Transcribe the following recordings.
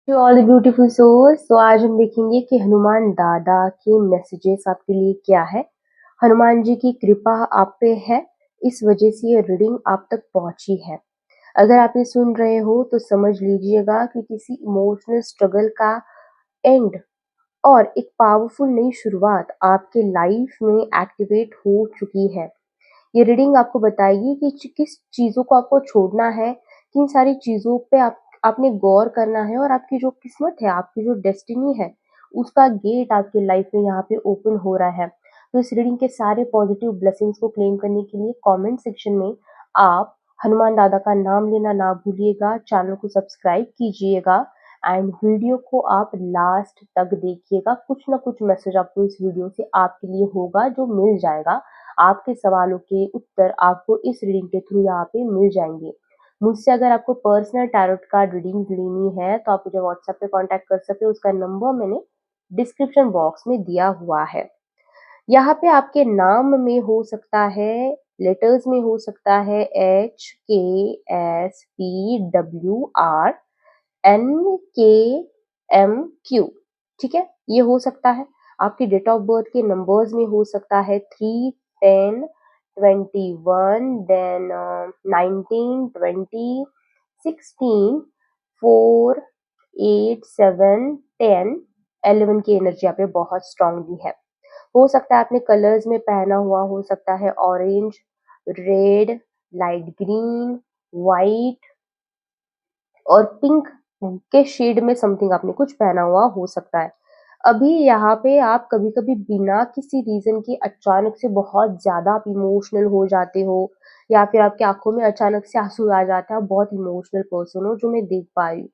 To all the beautiful souls. तो आज हम देखेंगे कि हनुमान दादा के मैसेजेस आपके लिए क्या है। हनुमान जी की कृपा आप पे है, इस वजह से ये रीडिंग आप तक पहुंची है। अगर आप ये सुन रहे हो तो समझ लीजिएगा कि किसी इमोशनल स्ट्रगल का एंड और एक पावरफुल नई शुरुआत आपके लाइफ में एक्टिवेट हो चुकी है। ये रीडिंग आपको बताएगी कि किस चीज़ों को आपको छोड़ना है, किन सारी चीज़ों पे आपने गौर करना है और आपकी जो किस्मत है, आपकी जो डेस्टिनी है, उसका गेट आपकी लाइफ में यहाँ पे ओपन हो रहा है। तो इस रीडिंग के सारे पॉजिटिव ब्लेसिंग्स को क्लेम करने के लिए कमेंट सेक्शन में आप हनुमान दादा का नाम लेना ना भूलिएगा, चैनल को सब्सक्राइब कीजिएगा एंड वीडियो को आप लास्ट तक देखिएगा। कुछ ना कुछ मैसेज आपको इस वीडियो से आपके लिए होगा जो मिल जाएगा। आपके सवालों के उत्तर आपको इस रीडिंग के थ्रू यहाँ पे मिल जाएंगे। मुझसे अगर आपको पर्सनल टैरोट कार्ड रीडिंग लेनी है तो आप मुझे व्हाट्सएप पे कांटेक्ट कर सकते हो, उसका नंबर मैंने डिस्क्रिप्शन बॉक्स में दिया हुआ है। यहाँ पे आपके नाम में हो सकता है, लेटर्स में हो सकता है HKSPWRNKMQ, ठीक है, ये हो सकता है। आपकी डेट ऑफ बर्थ के नंबर्स में हो सकता है 3, 10, 21, देन 19, 20, 16, 4, 8, 7, 10, 11 की एनर्जी यहाँ पे बहुत स्ट्रांगली है। हो सकता है आपने कलर्स में पहना हुआ हो सकता है orange, red, light green, white और पिंक के शेड में समथिंग आपने कुछ पहना हुआ हो सकता है। अभी यहाँ पे आप कभी-कभी बिना किसी रीजन के अचानक से बहुत ज़्यादा आप इमोशनल हो जाते हो या फिर आपकी आँखों में अचानक से आँसू आ जाता है। आप बहुत इमोशनल पर्सन हो जो मैं देख पा रही हूँ।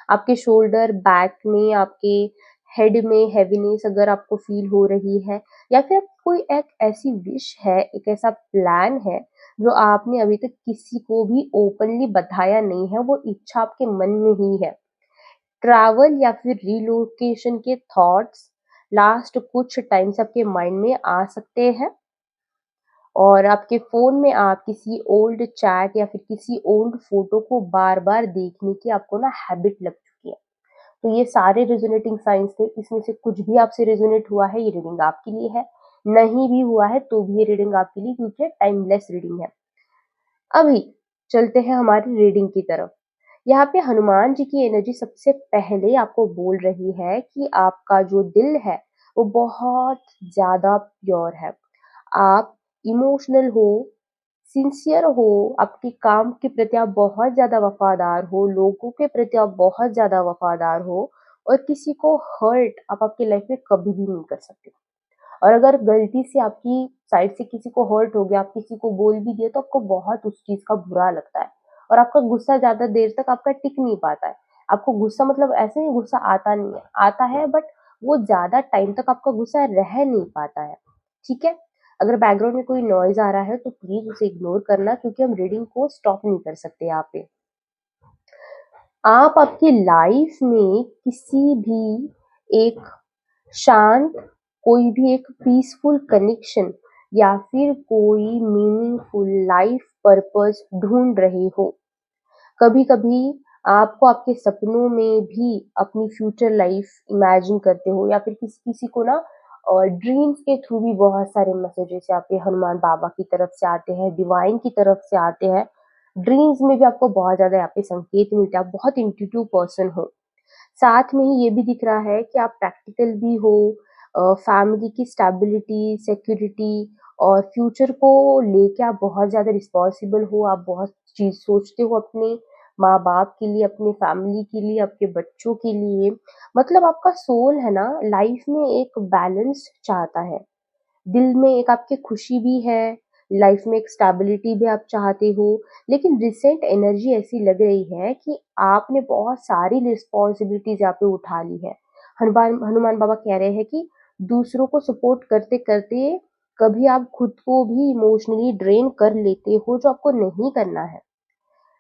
आपके शोल्डर, बैक में, आपके हेड में हेवीनेस अगर आपको फील हो रही है या फिर कोई एक ऐसी विश है, एक ऐसा प्लान है जो आपने अभी तक किसी को भी ओपनली बताया नहीं है, वो इच्छा आपके मन में ही है। ट्रैवल या फिर रिलोकेशन के थॉट्स लास्ट कुछ टाइम से आपके माइंड में आ सकते हैं और आपके फ़ोन में आप किसी ओल्ड चैट या फिर किसी ओल्ड फ़ोटो को बार-बार देखने की आपको ना हैबिट लग चुकी है। तो ये सारे रेजोनेटिंग साइंस थे, इसमें से कुछ भी आपसे रेजोनेट हुआ है, ये रीडिंग आपके लिए है। नहीं भी हुआ है तो भी ये रीडिंग आपके लिए, क्योंकि टाइमलेस रीडिंग है। अभी चलते हैं हमारी रीडिंग की तरफ। यहाँ पे हनुमान जी की एनर्जी सबसे पहले आपको बोल रही है कि आपका जो दिल है वो बहुत ज़्यादा प्योर है। आप इमोशनल हो, सिंसियर हो, आपके काम के प्रति आप बहुत ज़्यादा वफ़ादार हो, लोगों के प्रति आप बहुत ज़्यादा वफ़ादार हो और किसी को हर्ट आप आपकी लाइफ़ में कभी भी नहीं कर सकते। और अगर गलती से आपकी साइड से किसी को हर्ट हो गया, आप किसी को बोल भी दिए तो आपको बहुत उस चीज़ का बुरा लगता है और आपका गुस्सा ज़्यादा देर तक आपका टिक नहीं पाता है। आपको गुस्सा मतलब ऐसे नहीं, गुस्सा आता नहीं है, आता है बट वो ज़्यादा टाइम तक आपका गुस्सा रह नहीं पाता है, ठीक है? अगर बैकग्राउंड में कोई नॉइज़ आ रहा है तो प्लीज़ उसे इग्नोर करना, क्योंकि हम रीडिंग को स्टॉप नहीं कर सकते यहाँ पे। आप आपकी लाइफ में किसी भी एक शांत, कोई भी एक पीसफुल कनेक्शन या फिर कोई मीनिंगफुल लाइफ पर्पस ढूंढ रहे हो। कभी-कभी आपको आपके सपनों में भी अपनी फ्यूचर लाइफ इमेजिन करते हो या फिर किसी किसी को ना ड्रीम्स के थ्रू भी बहुत सारे मैसेजेस यहाँ पे हनुमान बाबा की तरफ से आते हैं, डिवाइन की तरफ से आते हैं। ड्रीम्स में भी आपको बहुत ज़्यादा यहाँ पे संकेत मिलते हैं, आप बहुत इंट्यूटिव पर्सन हो। साथ में ही ये भी दिख रहा है कि आप प्रैक्टिकल भी हो, फैमिली की स्टेबिलिटी, सिक्योरिटी और फ्यूचर को लेके आप बहुत ज़्यादा रिस्पॉन्सिबल हो, आप बहुत चीज़ सोचते हो अपने माँ-बाप के लिए, अपनी फैमिली के लिए, आपके बच्चों के लिए। मतलब आपका सोल है ना लाइफ में एक बैलेंस चाहता है। दिल में एक आपके खुशी भी है, लाइफ में एक स्टेबिलिटी भी आप चाहते हो, लेकिन रिसेंट एनर्जी ऐसी लग रही है कि आपने बहुत सारी रिस्पॉन्सिबिलिटीज़ यहाँ पे उठा ली है। हनुमान हनुमान बाबा कह रहे हैं कि दूसरों को सपोर्ट करते-करते कभी आप खुद को भी इमोशनली ड्रेन कर लेते हो, जो आपको नहीं करना है।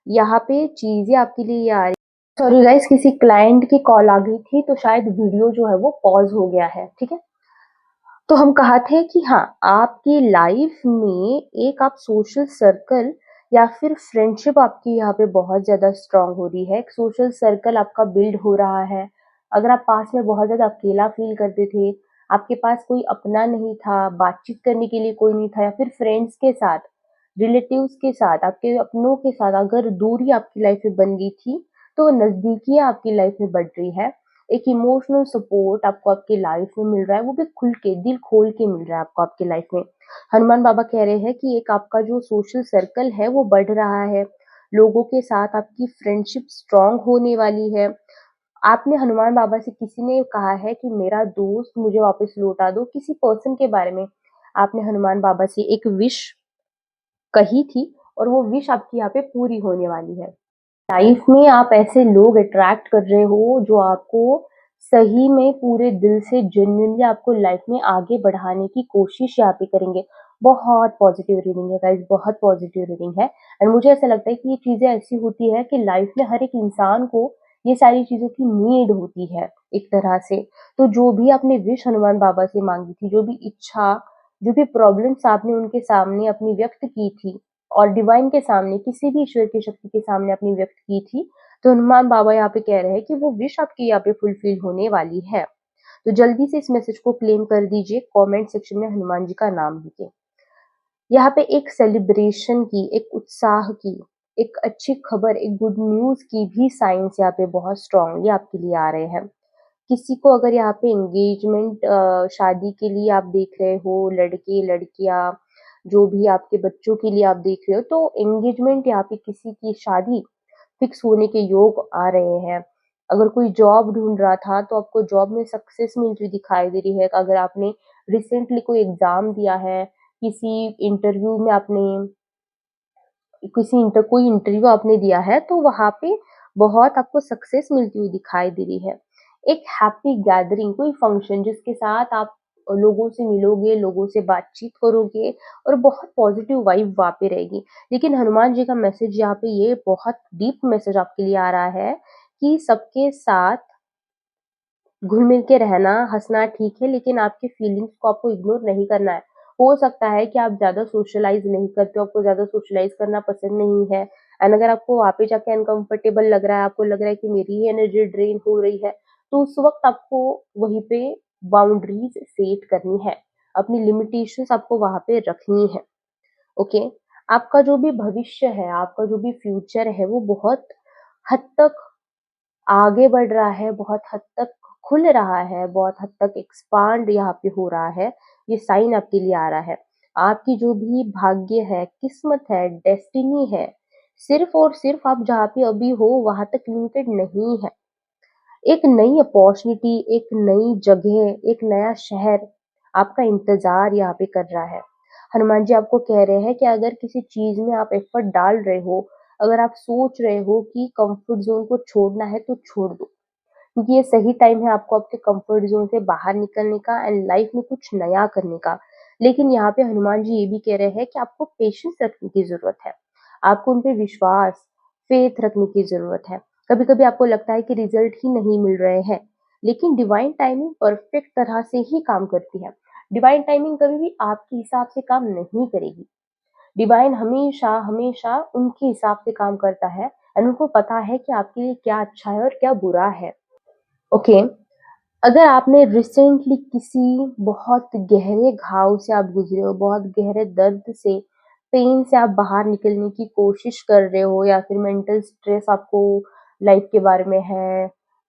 यहाँ पे चीज़ें आपके लिए ये आ रही, सॉरी गाइस, किसी क्लाइंट की कॉल आ गई थी तो शायद वीडियो जो है वो पॉज़ हो गया है, ठीक है? तो हम कहा थे कि हाँ, आपकी लाइफ में एक आप सोशल सर्कल या फिर फ्रेंडशिप आपकी यहाँ पे बहुत ज़्यादा स्ट्रांग हो रही है, एक सोशल सर्कल आपका बिल्ड हो रहा है। अगर आप पास में बहुत ज़्यादा अकेला फ़ील करते थे, आपके पास कोई अपना नहीं था, बातचीत करने के लिए कोई नहीं था या फिर फ्रेंड्स के साथ, रिलेटिव्स के साथ, आपके अपनों के साथ अगर दूरी आपकी लाइफ़ में बन गई थी, तो नज़दीकियाँ आपकी लाइफ़ में बढ़ रही है। एक इमोशनल सपोर्ट आपको आपकी लाइफ़ में मिल रहा है, वो भी खुल के, दिल खोल के मिल रहा है आपको आपकी लाइफ़ में। हनुमान बाबा कह रहे हैं कि एक आपका जो सोशल सर्कल है वो बढ़ रहा है, लोगों के साथ आपकी फ्रेंडशिप स्ट्रांग होने वाली है। आपने हनुमान बाबा से किसी ने कहा है कि मेरा दोस्त मुझे वापस लौटा दो, किसी पर्सन के बारे में आपने हनुमान बाबा से एक विश कही थी और वो विश आपकी यहाँ पे पूरी होने वाली है। लाइफ में आप ऐसे लोग अट्रैक्ट कर रहे हो जो आपको सही में पूरे दिल से जेन्युइनली आपको लाइफ में आगे बढ़ाने की कोशिश यहाँ पे करेंगे। बहुत पॉजिटिव रीडिंग है गाइस, बहुत पॉजिटिव रीडिंग है। एंड मुझे ऐसा लगता है कि ये चीजें ऐसी होती है कि लाइफ में हर एक इंसान को ये सारी चीजों की नीड होती है एक तरह से। तो जो भी आपने विश हनुमान बाबा से मांगी थी, जो भी इच्छा, जो भी प्रॉब्लम्स आपने उनके सामने अपनी व्यक्त की थी और डिवाइन के सामने, किसी भी ईश्वर की शक्ति के सामने अपनी व्यक्त की थी, तो हनुमान बाबा यहाँ पे कह रहे हैं कि वो विश आपकी यहाँ पे फुलफिल होने वाली है। तो जल्दी से इस मैसेज को क्लेम कर दीजिए, कमेंट सेक्शन में हनुमान जी का नाम लिखिए। यहाँ पे एक सेलिब्रेशन की, एक उत्साह की, एक अच्छी खबर, एक गुड न्यूज की भी साइंस यहाँ पे बहुत स्ट्रांगली आपके लिए आ रहे हैं। किसी को अगर यहाँ पे एंगेजमेंट, शादी के लिए आप देख रहे हो, लड़के लड़कियां, जो भी आपके बच्चों के लिए आप देख रहे हो, तो एंगेजमेंट यहाँ पे किसी की शादी फिक्स होने के योग आ रहे हैं। अगर कोई जॉब ढूंढ रहा था तो आपको जॉब में सक्सेस मिलती हुई दिखाई दे रही है। अगर आपने रिसेंटली कोई एग्जाम दिया है, किसी इंटरव्यू में आपने कोई इंटरव्यू आपने दिया है, तो वहां पे बहुत आपको सक्सेस मिलती हुई दिखाई दे रही है। एक हैप्पी गैदरिंग, कोई फंक्शन जिसके साथ आप लोगों से मिलोगे, लोगों से बातचीत करोगे और बहुत पॉजिटिव वाइब वहां पे रहेगी। लेकिन हनुमान जी का मैसेज यहाँ पे ये बहुत डीप मैसेज आपके लिए आ रहा है कि सबके साथ घुल-मिल के रहना, हँसना ठीक है, लेकिन आपकी फीलिंग्स को आपको इग्नोर नहीं करना है। हो सकता है कि आप ज़्यादा सोशलाइज़ नहीं करते हो, आपको ज़्यादा सोशलाइज़ करना पसंद नहीं है एंड अगर आपको वहाँ पे जाके अनकम्फर्टेबल लग रहा है, आपको लग रहा है कि मेरी ही एनर्जी ड्रेन हो रही है, तो उस वक़्त आपको वहीं पे बाउंड्रीज़ सेट करनी है। अपनी लिमिटेशंस आपको वहाँ पे रखनी है, ओके? आपका जो भी भविष्य है, आपका जो भी फ्यूचर है, वो बहुत हद तक आगे बढ़ रहा है, बहुत हद तक खुल रहा है, बहुत हद तक एक्सपांड यहाँ पे हो रहा है, ये साइन आपके लिए आ रहा है। आपकी जो भी भाग्य है, किस्मत है, डेस्टिनी है, सिर्फ और सिर्फ आप जहाँ पे अभी हो वहां तक लिमिटेड नहीं है। एक नई अपॉर्चुनिटी, एक नई जगह, एक नया शहर आपका इंतजार यहाँ पे कर रहा है। हनुमान जी आपको कह रहे हैं कि अगर किसी चीज में आप एफर्ट डाल रहे हो, अगर आप सोच रहे हो कि कंफर्ट जोन को छोड़ना है तो छोड़ दो, क्योंकि ये सही टाइम है आपको आपके कंफर्ट जोन से बाहर निकलने का एंड लाइफ में कुछ नया करने का। लेकिन यहाँ पे हनुमान जी ये भी कह रहे हैं कि आपको पेशेंस रखने की जरूरत है, आपको उन पे विश्वास, फेथ रखने की जरूरत है। कभी कभी आपको लगता है कि रिजल्ट ही नहीं मिल रहे हैं, लेकिन डिवाइन टाइमिंग परफेक्ट तरह से ही काम करती है। डिवाइन टाइमिंग कभी भी आपके हिसाब से काम नहीं करेगी। डिवाइन हमेशा हमेशा उनके हिसाब से काम करता है एंड उनको पता है कि आपके लिए क्या अच्छा है और क्या बुरा है, ओके? अगर आपने रिसेंटली किसी बहुत गहरे घाव से आप गुजरे हो, बहुत गहरे दर्द से, पेन से आप बाहर निकलने की कोशिश कर रहे हो या फिर मेंटल स्ट्रेस आपको लाइफ के बारे में है,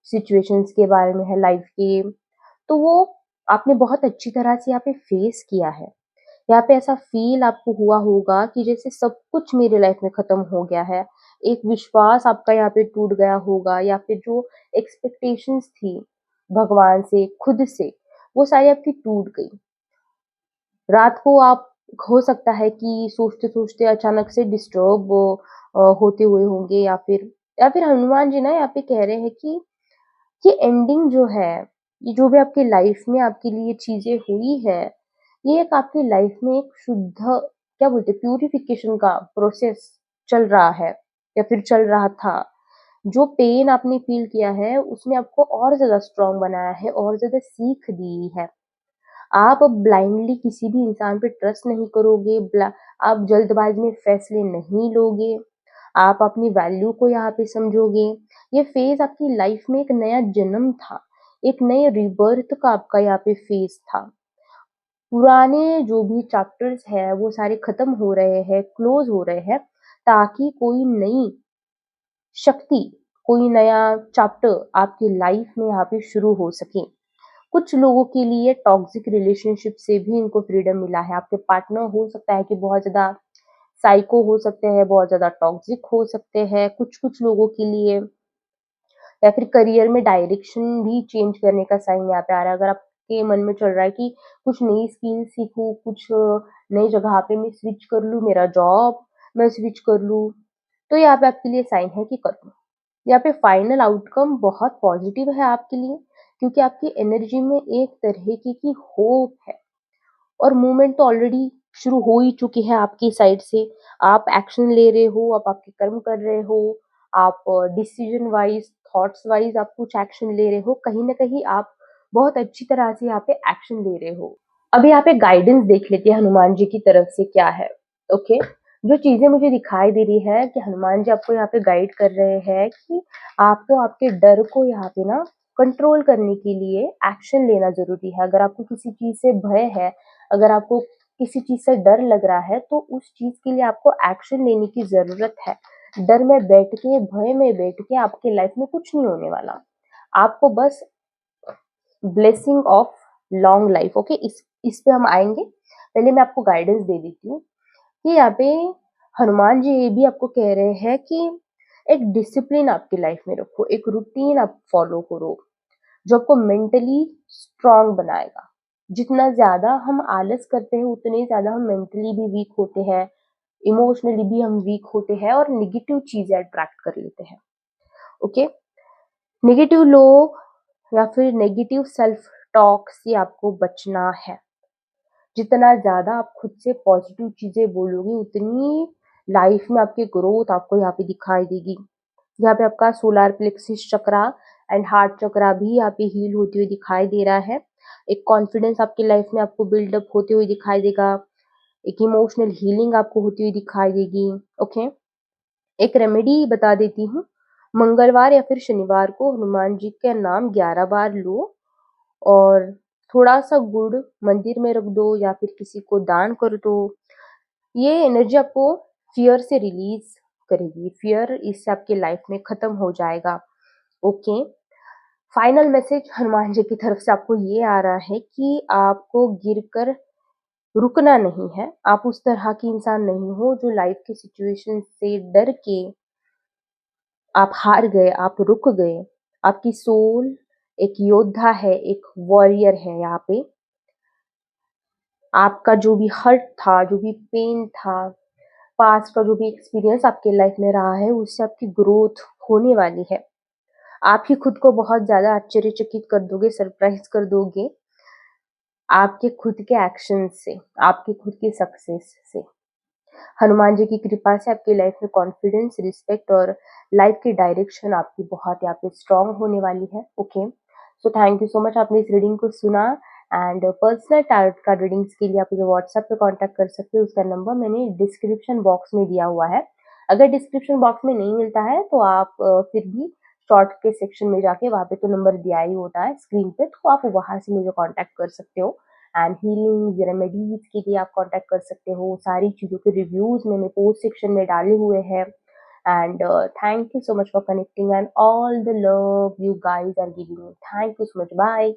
सिचुएशंस के बारे में है लाइफ के, तो वो आपने बहुत अच्छी तरह से यहाँ पे फेस किया है। यहाँ पे ऐसा फील आपको हुआ होगा कि जैसे सब कुछ मेरे लाइफ में खत्म हो गया है। एक विश्वास आपका यहाँ पे टूट गया होगा या फिर जो एक्सपेक्टेशंस थी भगवान से, खुद से, वो सारी आपकी टूट गई। रात को आप, हो सकता है कि सोचते-सोचते अचानक से डिस्टर्ब होते हुए होंगे या फिर हनुमान जी ना यहाँ पे कह रहे हैं कि ये एंडिंग जो है, ये जो भी आपकी लाइफ में आपके लिए चीज़ें हुई है, ये एक आपकी लाइफ में एक शुद्ध, क्या बोलते हैं, प्यूरिफिकेशन का प्रोसेस चल रहा है या फिर चल रहा था। जो पेन आपने फ़ील किया है, उसने आपको और ज़्यादा स्ट्रॉन्ग बनाया है और ज़्यादा सीख दी है। आप अब ब्लाइंडली किसी भी इंसान पे ट्रस्ट नहीं करोगे, आप जल्दबाजी में फैसले नहीं लोगे, आप अपनी वैल्यू को यहाँ पे समझोगे। ये फेज आपकी लाइफ में एक नया जन्म था, एक नए रिबर्थ का आपका यहाँ पे फेज था। पुराने जो भी चैप्टर्स है वो सारे खत्म हो रहे हैं, क्लोज हो रहे हैं, ताकि कोई नई शक्ति, कोई नया चैप्टर आपकी लाइफ में यहाँ पे शुरू हो सके। कुछ लोगों के लिए टॉक्सिक रिलेशनशिप से भी इनको फ्रीडम मिला है। आपके पार्टनर हो सकता है कि बहुत ज्यादा साइको हो सकते हैं, बहुत ज्यादा टॉक्सिक हो सकते हैं। कुछ कुछ लोगों के लिए या फिर करियर में डायरेक्शन भी चेंज करने का साइन यहाँ पे आ रहा है। अगर आपके मन में चल रहा है कि कुछ नई स्किल सीखूं, कुछ नई जगह पे मैं स्विच कर लूं, मेरा जॉब मैं स्विच कर लूं, तो यहाँ पे आपके लिए साइन है कि कर लो। यहाँ पे फाइनल आउटकम बहुत पॉजिटिव है आपके लिए, क्योंकि आपकी एनर्जी में एक तरह की होप है और मूवमेंट तो ऑलरेडी शुरू हो ही चुकी है आपकी साइड से। आप एक्शन ले रहे हो, आप आपके कर्म कर रहे हो, आप डिसीजन वाइज, थॉट्स वाइज आप कुछ एक्शन ले रहे हो। कहीं ना कहीं आप बहुत अच्छी तरह से यहाँ पे एक्शन ले रहे हो। अब यहाँ पे गाइडेंस देख लेते हैं हनुमान जी की तरफ से क्या है। ओके, जो चीजें मुझे दिखाई दे रही है कि हनुमान जी आपको यहाँ पे गाइड कर रहे हैं कि आपको आपके डर को यहाँ पे ना कंट्रोल करने के लिए एक्शन लेना जरूरी है। अगर आपको किसी चीज से भय है, अगर आपको किसी चीज से डर लग रहा है, तो उस चीज के लिए आपको एक्शन लेने की जरूरत है। डर में बैठ के, भय में बैठ के आपके लाइफ में कुछ नहीं होने वाला। आपको बस blessing of long life. Okay, इस पे हम आएंगे। पहले मैं आपको गाइडेंस दे देती हूँ कि यहाँ पे हनुमान जी ये भी आपको कह रहे हैं कि एक डिसिप्लिन आपकी लाइफ में रखो, एक रूटीन आप फॉलो करो जो आपको मेंटली स्ट्रांग बनाएगा। जितना ज्यादा हम आलस करते हैं उतने ज्यादा हम मेंटली भी वीक होते हैं, इमोशनली भी हम वीक होते हैं और निगेटिव चीजें अट्रैक्ट कर लेते हैं। ओके, नेगेटिव लोग या फिर नेगेटिव सेल्फ टॉक से आपको बचना है। जितना ज्यादा आप खुद से पॉजिटिव चीजें बोलोगे उतनी लाइफ में आपकी ग्रोथ आपको यहाँ पे दिखाई देगी। यहाँ पे आपका solar plexus chakra and heart chakra भी यहाँ पे हील होते हुए दिखाई दे रहा है। एक कॉन्फिडेंस आपकी लाइफ में आपको बिल्डअप होते हुए दिखाई देगा। एक इमोशनल हीलिंग आपको होती हुई दिखाई देगी। ओके, एक रेमेडी बता देती हूँ। मंगलवार या फिर शनिवार को हनुमान जी का नाम 11 बार लो और थोड़ा सा गुड़ मंदिर में रख दो या फिर किसी को दान कर दो। ये एनर्जी आपको फियर से रिलीज करेगी। फियर इससे आपके लाइफ में खत्म हो जाएगा। Okay, final message Hanuman ji की तरफ से आपको ये आ रहा है कि आपको गिरकर रुकना नहीं है। आप उस तरह की इंसान नहीं हो जो लाइफ की सिचुएशन से डर के आप हार गए, आप रुक गए। आपकी सोल एक योद्धा है, एक वॉरियर है। यहाँ पे आपका जो भी हर्ट था, जो भी पेन था, पास्ट का जो भी एक्सपीरियंस आपके लाइफ में रहा है, उससे आपकी ग्रोथ होने वाली है। आप ही खुद को बहुत ज्यादा आश्चर्यचकित कर दोगे, सरप्राइज कर दोगे आपके खुद के एक्शन से, आपके खुद के सक्सेस से। हनुमान जी की कृपा से आपकी लाइफ में कॉन्फिडेंस, रिस्पेक्ट और लाइफ की डायरेक्शन आपकी बहुत यहाँ पे स्ट्रांग होने वाली है। Okay, so thank you so much, आपने इस रीडिंग को सुना। And personal target card readings के लिए आप मुझे व्हाट्सएप पे कांटेक्ट कर सकते हो। उसका नंबर मैंने डिस्क्रिप्शन बॉक्स में दिया हुआ है। अगर डिस्क्रिप्शन बॉक्स में नहीं मिलता है तो आप फिर भी शॉर्ट के सेक्शन में जाके वहाँ पे तो नंबर दिया ही होता है स्क्रीन पे, तो आप वहां से मुझे कॉन्टेक्ट कर सकते हो। एंड हीलिंग रेमेडीज के लिए आप कांटेक्ट कर सकते हो। सारी चीज़ों के रिव्यूज मैंने पोस्ट सेक्शन में डाले हुए हैं। And thank you so much for connecting and all the love you guys are giving me. Thank you so much, bye.